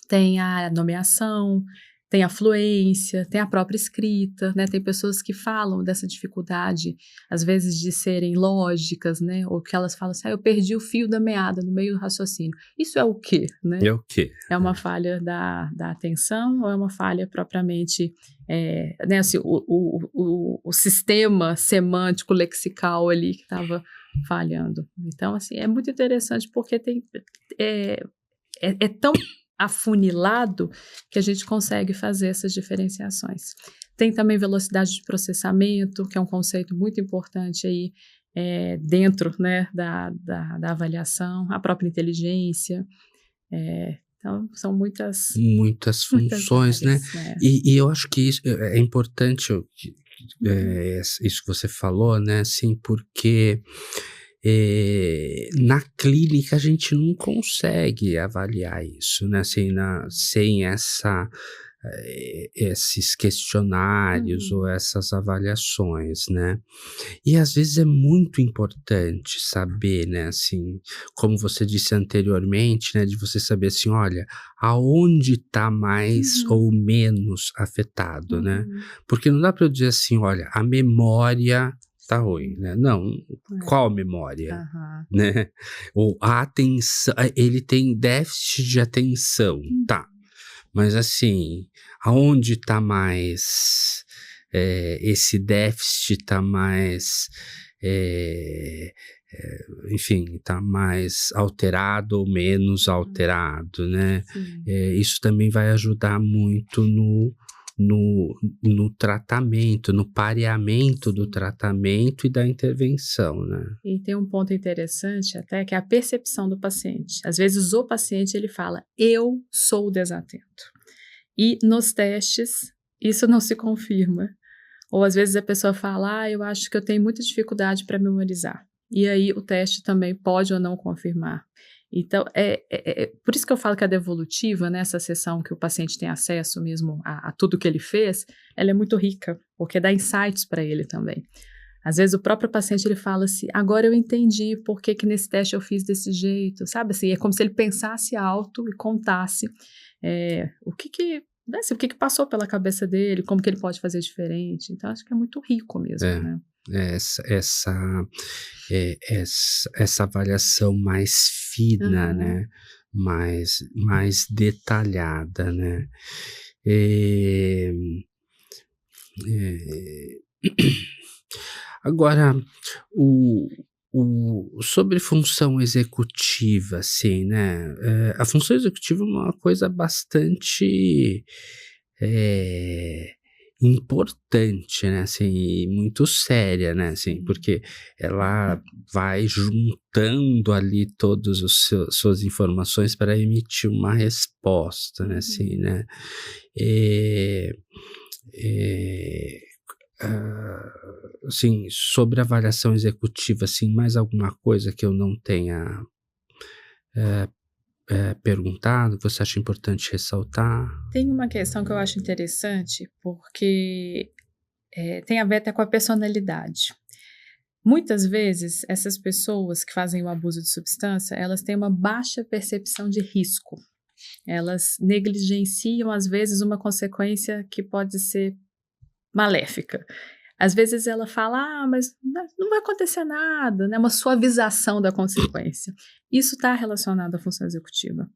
tem a nomeação, tem a fluência, tem a própria escrita, né? Tem pessoas que falam dessa dificuldade, às vezes, de serem lógicas, né? Ou que elas falam assim, eu perdi o fio da meada no meio do raciocínio. Isso é o quê, né? É o quê? É uma falha da atenção ou é uma falha propriamente, né? Assim, o sistema semântico, lexical ali que estava falhando. Então, assim, é muito interessante porque é tão afunilado que a gente consegue fazer essas diferenciações. Tem também velocidade de processamento, que é um conceito muito importante aí dentro, né, da avaliação, a própria inteligência. Então, são muitas funções, né? E eu acho que isso é importante, isso que você falou, né? Assim, porque na clínica a gente não consegue avaliar isso, né? Assim, sem esses questionários ou essas avaliações, né? E às vezes é muito importante saber, né, assim, como você disse anteriormente, né, de você saber assim, olha, aonde está mais ou menos afetado, né? Porque não dá para eu dizer assim, olha, a memória tá ruim, né? Não, qual memória? Né? Ou a atenção, ele tem déficit de atenção, tá? Mas assim, aonde está mais, esse déficit está mais, enfim, está mais alterado ou menos alterado, né? Isso também vai ajudar muito no tratamento, no pareamento do tratamento e da intervenção, né? E tem um ponto interessante até, que é a percepção do paciente. Às vezes o paciente, ele fala, eu sou desatento. E nos testes, isso não se confirma. Ou às vezes a pessoa fala, eu acho que eu tenho muita dificuldade para memorizar. E aí o teste também pode ou não confirmar. Então, por isso que eu falo que a devolutiva, né, essa sessão que o paciente tem acesso mesmo a tudo que ele fez, ela é muito rica, porque dá insights para ele também. Às vezes o próprio paciente, ele fala assim, agora eu entendi por que nesse teste eu fiz desse jeito, sabe? Assim, é como se ele pensasse alto e contasse o que passou pela cabeça dele, como que ele pode fazer diferente. Então, acho que é muito rico mesmo, né? Essa avaliação mais fina, né? Mais detalhada, né? Agora, sobre função executiva, assim, né? A função executiva é uma coisa bastante importante, né, assim, e muito séria, né, assim, porque ela vai juntando ali todas as suas informações para emitir uma resposta, né, assim, né, assim, sobre avaliação executiva, assim, mais alguma coisa que eu não tenha perguntado, que você acha importante ressaltar? Tem uma questão que eu acho interessante, porque tem a ver até com a personalidade. Muitas vezes, essas pessoas que fazem o abuso de substância, elas têm uma baixa percepção de risco. Elas negligenciam, às vezes, uma consequência que pode ser maléfica. Às vezes ela fala, mas não vai acontecer nada, né? Uma suavização da consequência. Isso está relacionado à função executiva.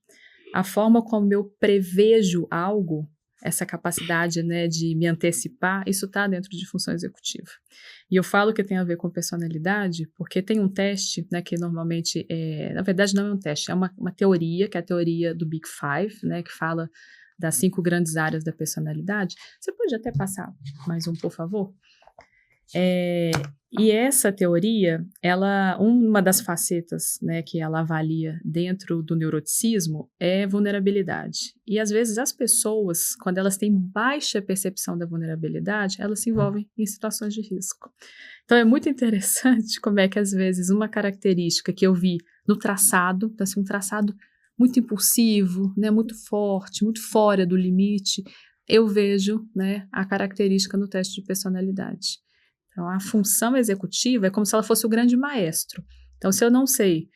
A forma como eu prevejo algo, essa capacidade, né, de me antecipar, isso está dentro de função executiva. E eu falo que tem a ver com personalidade, porque tem um teste, né, que normalmente, na verdade não é um teste, é uma teoria, que é a teoria do Big Five, né, que fala das 5 grandes áreas da personalidade. Você pode até passar mais um, por favor? E essa teoria, uma das facetas, né, que ela avalia dentro do neuroticismo é vulnerabilidade. E às vezes as pessoas, quando elas têm baixa percepção da vulnerabilidade, elas se envolvem em situações de risco. Então é muito interessante como é que às vezes uma característica que eu vi no traçado, então assim, um traçado muito impulsivo, né, muito forte, muito fora do limite, eu vejo, né, a característica no teste de personalidade. Então, a função executiva é como se ela fosse o grande maestro. Então, se eu não sei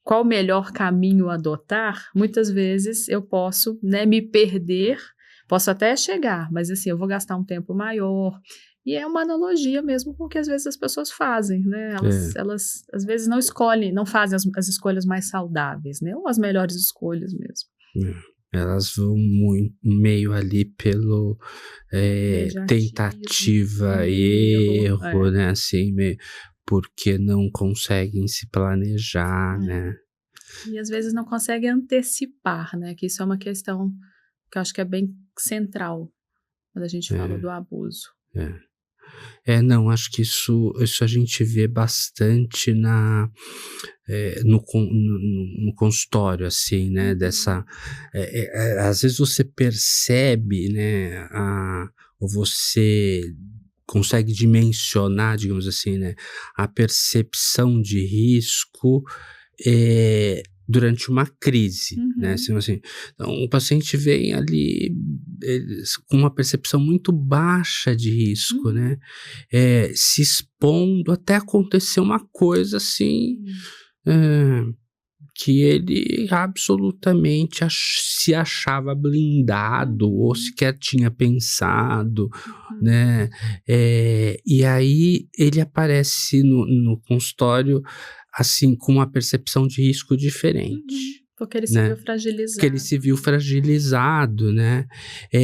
qual o melhor caminho adotar, muitas vezes eu posso, né, me perder, posso até chegar, mas assim, eu vou gastar um tempo maior. E é uma analogia mesmo com o que às vezes as pessoas fazem, né? Elas às vezes não escolhem, não fazem as escolhas mais saudáveis, né? Ou as melhores escolhas mesmo. Elas vão meio ali pelo tentativa e erro, né, assim, meio porque não conseguem se planejar, né? E às vezes não conseguem antecipar, né? Que isso é uma questão que eu acho que é bem central quando a gente fala do abuso. Não, acho que isso a gente vê bastante no consultório, assim, né, dessa, às vezes você percebe, né, ou você consegue dimensionar, digamos assim, né, a percepção de risco, durante uma crise, né, assim, então o paciente vem ali, com uma percepção muito baixa de risco, né, se expondo até acontecer uma coisa assim, que ele absolutamente se achava blindado ou sequer tinha pensado, né, e aí ele aparece no consultório, assim, com uma percepção de risco diferente, Porque ele se né. viu fragilizado. Que ele se viu fragilizado, né.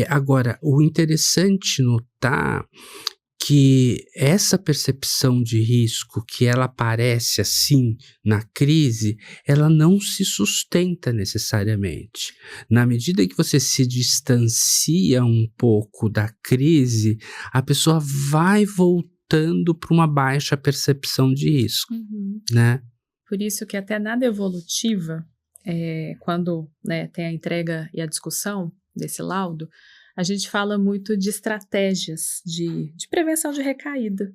Agora, o interessante notar que essa percepção de risco que ela aparece, assim, na crise, ela não se sustenta necessariamente. Na medida que você se distancia um pouco da crise, a pessoa vai voltando para uma baixa percepção de risco, né. Por isso que até na devolutiva, quando, né, tem a entrega e a discussão desse laudo, a gente fala muito de estratégias de prevenção de recaída,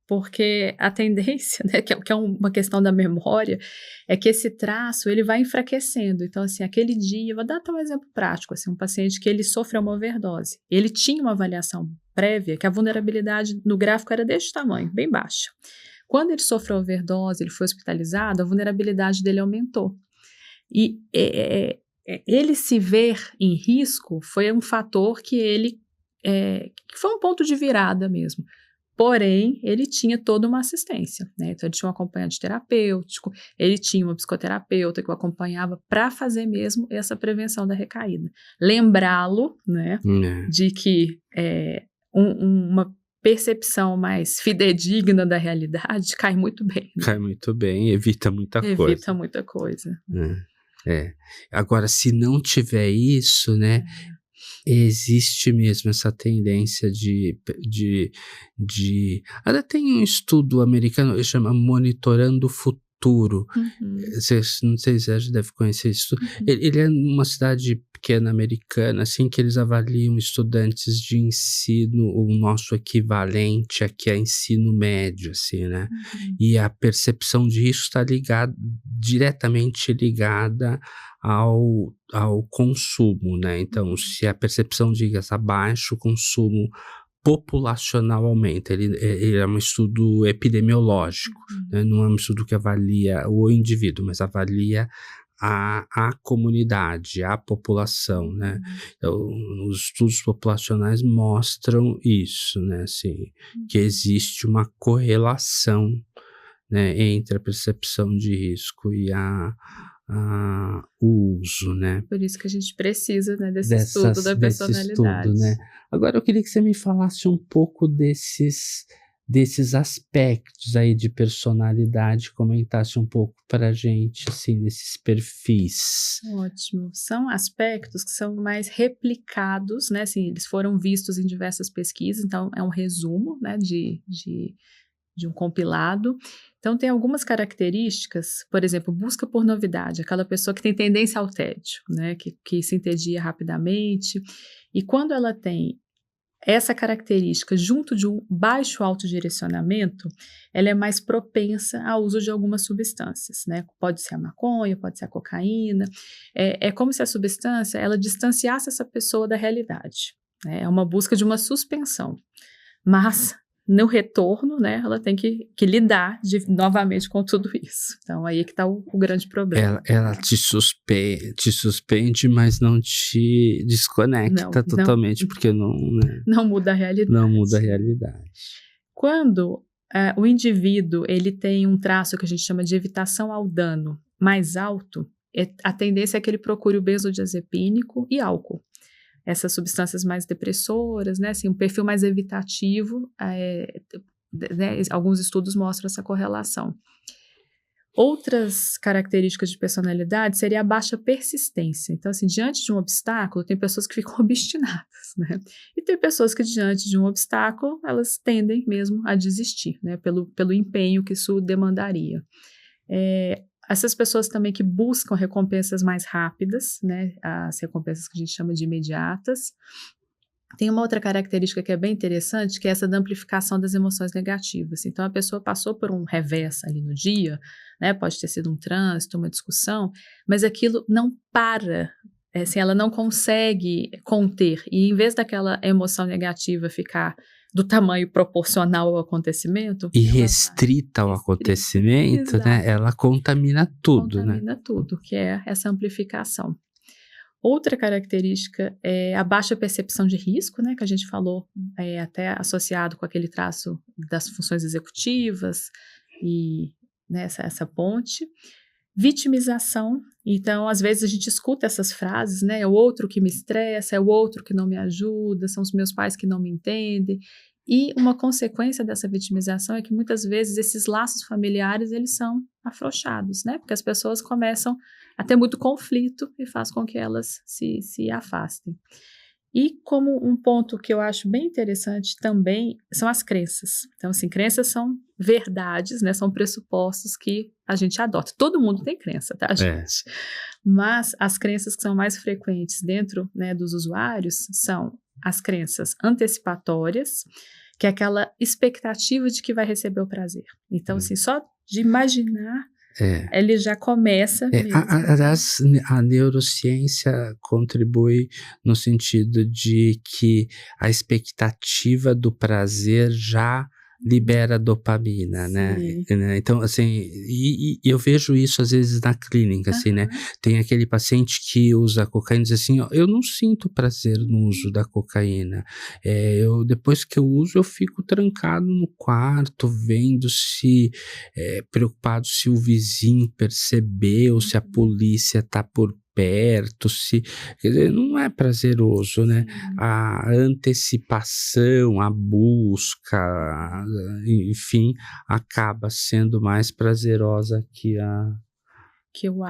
porque a tendência, né, que é uma questão da memória, é que esse traço ele vai enfraquecendo. Então, assim, aquele dia, vou dar até um exemplo prático, assim, um paciente que ele sofreu uma overdose. Ele tinha uma avaliação prévia que a vulnerabilidade no gráfico era deste tamanho, bem baixa. Quando ele sofreu overdose, ele foi hospitalizado, a vulnerabilidade dele aumentou. E ele se ver em risco foi um fator que foi um ponto de virada mesmo. Porém, ele tinha toda uma assistência, né? Então, ele tinha um acompanhante terapêutico, ele tinha uma psicoterapeuta que o acompanhava para fazer mesmo essa prevenção da recaída. Lembrá-lo, né, de que uma percepção mais fidedigna da realidade cai muito bem. Né? Cai muito bem, evita muita coisa. Evita muita coisa. Agora, se não tiver isso, né, existe mesmo essa tendência até tem um estudo americano, ele chama Monitorando o Futuro. Não sei se você já deve conhecer isso. Ele é numa cidade pequena americana, assim, que eles avaliam estudantes de ensino, o nosso equivalente aqui é ensino médio, assim, né? E a percepção de risco está diretamente ligada ao consumo, né? Então, se a percepção de que está baixo, o consumo populacional aumenta. Ele é um estudo epidemiológico, né? Não é um estudo que avalia o indivíduo, mas avalia a comunidade, a população, né? Então, os estudos populacionais mostram isso, né? Assim, que existe uma correlação, né, entre a percepção de risco e o uso, né? Por isso que a gente precisa, né, desse estudo da personalidade. Estudo, né? Agora eu queria que você me falasse um pouco desses aspectos aí de personalidade, comentasse um pouco pra gente, assim, desses perfis. Ótimo. São aspectos que são mais replicados, né, assim, eles foram vistos em diversas pesquisas, então é um resumo, né, de um compilado. Então, tem algumas características, por exemplo, busca por novidade, aquela pessoa que tem tendência ao tédio, né, que se entedia rapidamente. E quando ela tem essa característica junto de um baixo autodirecionamento, ela é mais propensa ao uso de algumas substâncias, né? Pode ser a maconha, pode ser a cocaína. É como se a substância, ela distanciasse essa pessoa da realidade, né? É uma busca de uma suspensão. Mas no retorno, né, ela tem que lidar novamente com tudo isso. Então, aí é que está o grande problema. Ela te suspende, mas não te desconecta totalmente, porque não, né, não muda a realidade. Não muda a realidade. Quando o indivíduo ele tem um traço que a gente chama de evitação ao dano mais alto, a tendência é que ele procure o benzodiazepínico e álcool. Essas substâncias mais depressoras, né, assim, um perfil mais evitativo, né, alguns estudos mostram essa correlação. Outras características de personalidade seria a baixa persistência. Então, assim, diante de um obstáculo, tem pessoas que ficam obstinadas, né? E tem pessoas que, diante de um obstáculo, elas tendem mesmo a desistir, né? Pelo empenho que isso demandaria. Essas pessoas também que buscam recompensas mais rápidas, né? As recompensas que a gente chama de imediatas. Tem uma outra característica que é bem interessante, que é essa da amplificação das emoções negativas. Então, a pessoa passou por um revés ali no dia, né? Pode ter sido um trânsito, uma discussão, mas aquilo não para, assim, ela não consegue conter. E em vez daquela emoção negativa ficar do tamanho proporcional ao acontecimento... E restrita ao acontecimento, né? Ela contamina tudo, né? Contamina tudo, que é essa amplificação. Outra característica é a baixa percepção de risco, né, que a gente falou, até associado com aquele traço das funções executivas e, né, essa ponte. Vitimização, então às vezes a gente escuta essas frases, né, é o outro que me estressa, é o outro que não me ajuda, são os meus pais que não me entendem. E uma consequência dessa vitimização é que muitas vezes esses laços familiares eles são afrouxados, né, porque as pessoas começam a ter muito conflito e faz com que elas se afastem. E como um ponto que eu acho bem interessante também são as crenças. Então, assim, crenças são verdades, né? São pressupostos que a gente adota. Todo mundo tem crença, tá, gente? Mas as crenças que são mais frequentes dentro, né, dos usuários são as crenças antecipatórias, que é aquela expectativa de que vai receber o prazer. Então, assim, só de imaginar ele já começa mesmo. Aliás, a neurociência contribui no sentido de que a expectativa do prazer já libera dopamina, né? Então, assim, e eu vejo isso às vezes na clínica, assim, né? Tem aquele paciente que usa cocaína e diz assim, ó, eu não sinto prazer no uso da cocaína. Depois que eu uso, eu fico trancado no quarto, vendo se, preocupado se o vizinho percebeu, se a polícia tá por perto, quer dizer, não é prazeroso, né? A antecipação, a busca, enfim, acaba sendo mais prazerosa que o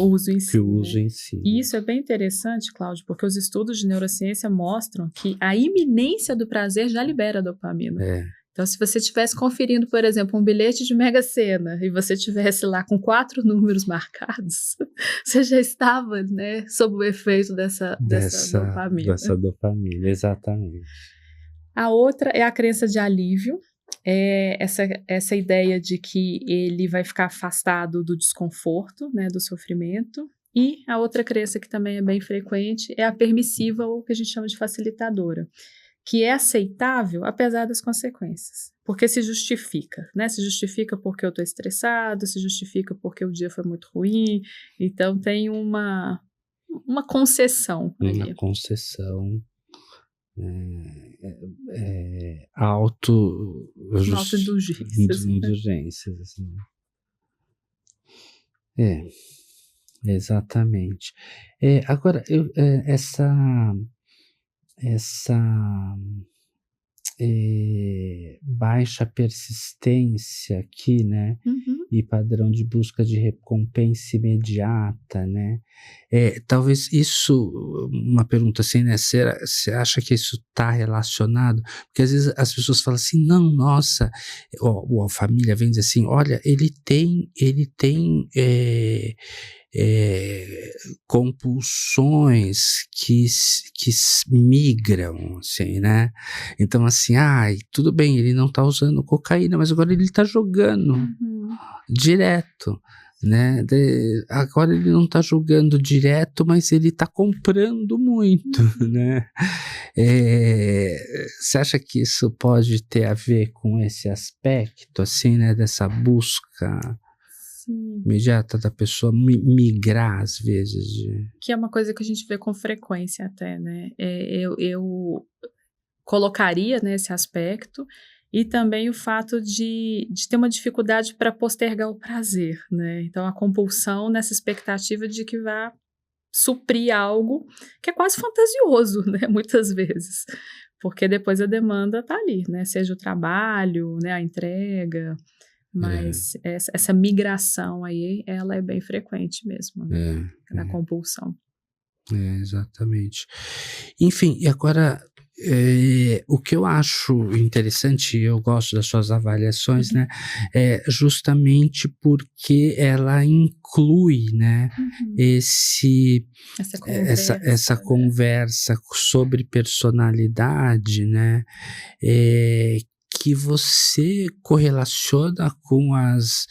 uso em si. Que o uso em si. E isso é bem interessante, Cláudio, porque os estudos de neurociência mostram que a iminência do prazer já libera dopamina. Então, se você estivesse conferindo, por exemplo, um bilhete de Mega Sena e você estivesse lá com 4 números marcados, você já estava, né, sob o efeito dessa dopamina. Dessa dopamina, exatamente. A outra é a crença de alívio, essa ideia de que ele vai ficar afastado do desconforto, né, do sofrimento. E a outra crença que também é bem frequente é a permissiva, ou que a gente chama de facilitadora, que é aceitável apesar das consequências, porque se justifica, né? Se justifica porque eu estou estressado, se justifica porque o dia foi muito ruim, então tem uma concessão. Uma concessão, autoindulgências, assim. Exatamente. Agora, essa baixa persistência aqui, né? E padrão de busca de recompensa imediata, né? Talvez isso, uma pergunta assim, né? Você acha que isso está relacionado? Porque às vezes as pessoas falam assim, não, nossa, ou a família vem dizer assim, olha, ele tem compulsões que migram, assim, né? Então, assim, tudo bem, ele não tá usando cocaína, mas agora ele tá jogando direto, né? Agora ele não tá jogando direto, mas ele tá comprando muito, né? Você acha que isso pode ter a ver com esse aspecto, assim, né? Dessa busca imediata da pessoa migrar, às vezes. Que é uma coisa que a gente vê com frequência até, né? Eu colocaria nesse aspecto e também o fato de ter uma dificuldade para postergar o prazer, né? Então, a compulsão nessa expectativa de que vá suprir algo que é quase fantasioso, né? Muitas vezes. porque depois a demanda está ali, né? Seja o trabalho, né, a entrega, mas essa migração aí, ela é bem frequente mesmo, né? Da compulsão. Exatamente. Enfim, e agora, o que eu acho interessante, eu gosto das suas avaliações, né, é justamente porque ela inclui, né, Uhum. esse Essa essa conversa, né? conversa sobre personalidade, né, que você correlaciona com as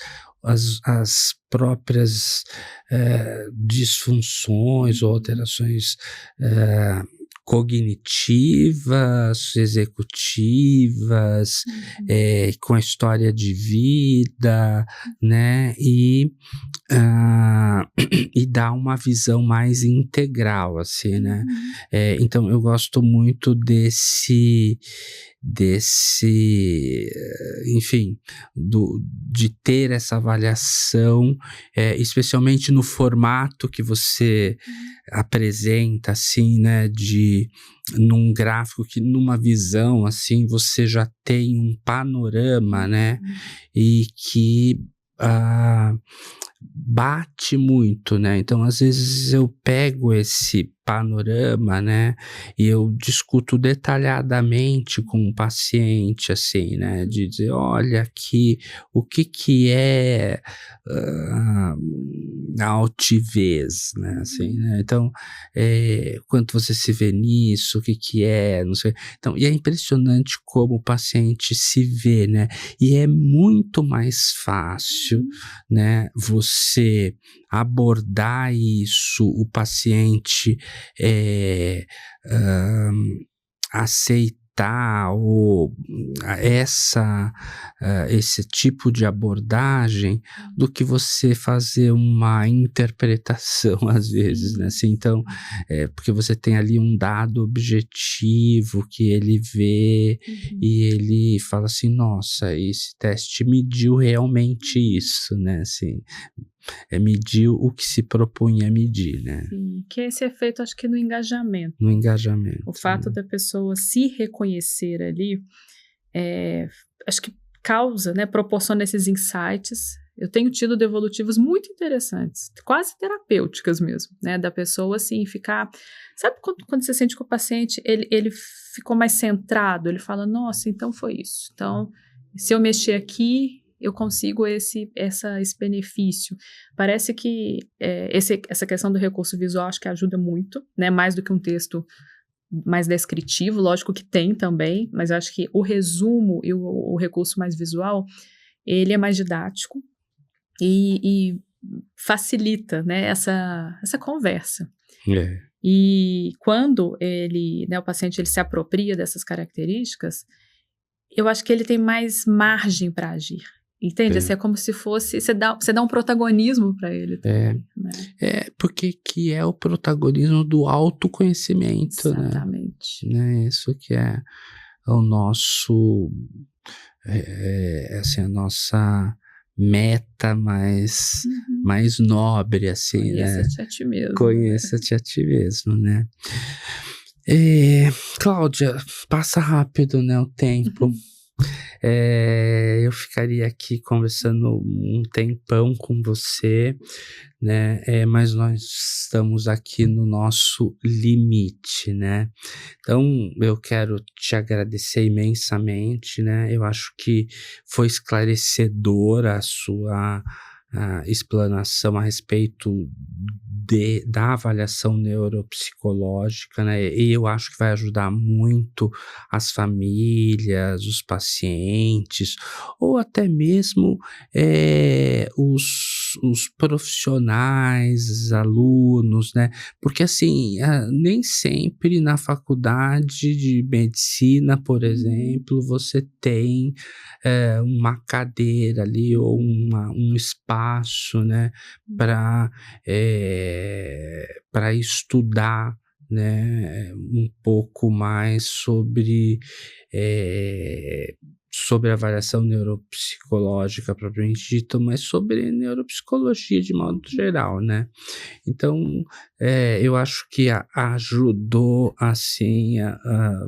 próprias disfunções ou alterações eh, cognitivas, executivas, Uhum. com a história de vida, né? E dá uma visão mais integral, assim, né? Uhum. Então eu gosto muito enfim, de ter essa avaliação, especialmente no formato que você apresenta, assim, né, num gráfico que numa visão, assim, você já tem um panorama, né, e que bate muito, né? Então, às vezes eu pego esse panorama, né, e eu discuto detalhadamente com o paciente, assim, né, de dizer, olha aqui, o que que é ah, a altivez, né, assim, né? Então, quanto você se vê nisso, o que que é, não sei. Então, e é impressionante como o paciente se vê, né? E é muito mais fácil, né, você abordar isso, o paciente hã, aceitar esse tipo de abordagem, do que você fazer uma interpretação, às vezes, né, assim, então, porque você tem ali um dado objetivo que ele vê, e ele fala assim: "Nossa, esse teste mediu realmente isso", né, assim, mediu o que se propunha a medir, né, Sim, que é esse efeito, acho que no engajamento. no O engajamento, fato né. da pessoa se reconhecer ali, acho que causa, né, proporciona esses insights. Eu tenho tido devolutivos muito interessantes, quase terapêuticas mesmo, né, da pessoa, assim, ficar, sabe quando você sente que o paciente, ele ficou mais centrado, ele fala: "Nossa, então foi isso. Então, se eu mexer aqui, eu consigo esse benefício". Parece que, essa questão do recurso visual acho que ajuda muito, né, mais do que um texto mais descritivo, lógico que tem também, mas eu acho que o resumo e o recurso mais visual, ele é mais didático e facilita, né, essa conversa. É, E quando ele, né, o paciente, ele se apropria dessas características, eu acho que ele tem mais margem para agir, entende? Assim, tem. é como se fosse você dá um protagonismo para ele É. também, né. Porque que é o protagonismo do autoconhecimento, Exatamente. né, isso que é o nosso, assim, a nossa meta Uhum. mais nobre, assim, né, Conheça-te a ti mesmo, né. conheça-te a ti mesmo, né. Cláudia, passa rápido, né, o tempo. Eu ficaria aqui conversando um tempão com você, né? Mas nós estamos aqui no nosso limite, né? Então eu quero te agradecer imensamente, né? Eu acho que foi esclarecedora a sua explanação a respeito da avaliação neuropsicológica, né? E eu acho que vai ajudar muito as famílias, os pacientes, ou até mesmo os profissionais, os alunos, né? Porque assim, nem sempre na faculdade de medicina, por Uhum. exemplo, você tem uma cadeira ali ou um espaço, né, para para estudar, né, um pouco mais eh, sobre avaliação neuropsicológica propriamente dita, mas sobre neuropsicologia de modo geral, né? Então, eu acho que ajudou, assim,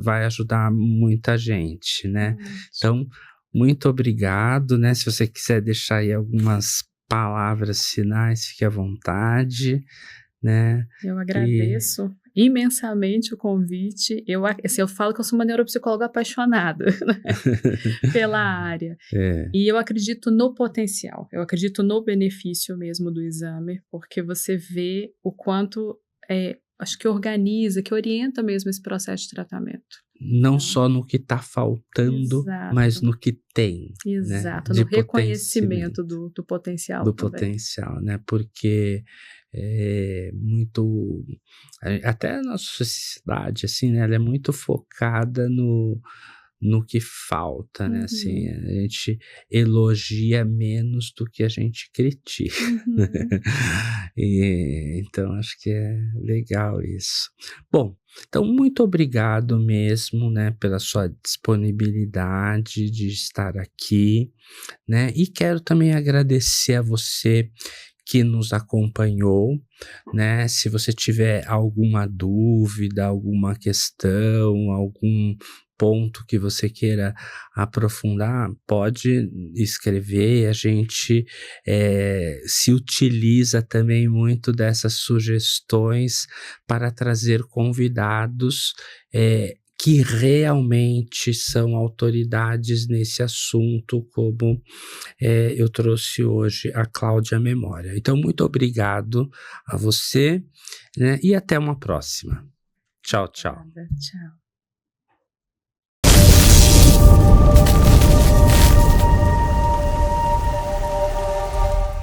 vai ajudar muita gente, né? Então, muito obrigado, né? Se você quiser deixar aí algumas palavras finais, fique à vontade, né? Eu agradeço imensamente o convite. Eu falo que eu sou uma neuropsicóloga apaixonada, né, pela área. E eu acredito no potencial, eu acredito no benefício mesmo do exame, porque você vê o quanto, acho que organiza, que orienta mesmo esse processo de tratamento. Não só no que está faltando, mas no que tem. Exato, né? No reconhecimento do potencial do também. potencial, né? Porque muito, até a nossa sociedade, assim, né? Ela é muito focada no que falta, né? Assim, a gente elogia menos do que a gente critica. Então, acho que é legal isso. Bom, então, muito obrigado mesmo, né, pela sua disponibilidade de estar aqui, né? E quero também agradecer a você que nos acompanhou, né? Se você tiver alguma dúvida, alguma questão, algum ponto que você queira aprofundar, pode escrever. A gente se utiliza também muito dessas sugestões para trazer convidados que realmente são autoridades nesse assunto, como eu trouxe hoje a Cláudia Memória. Então, muito obrigado a você, né? E até uma próxima. Tchau, tchau. Tchau.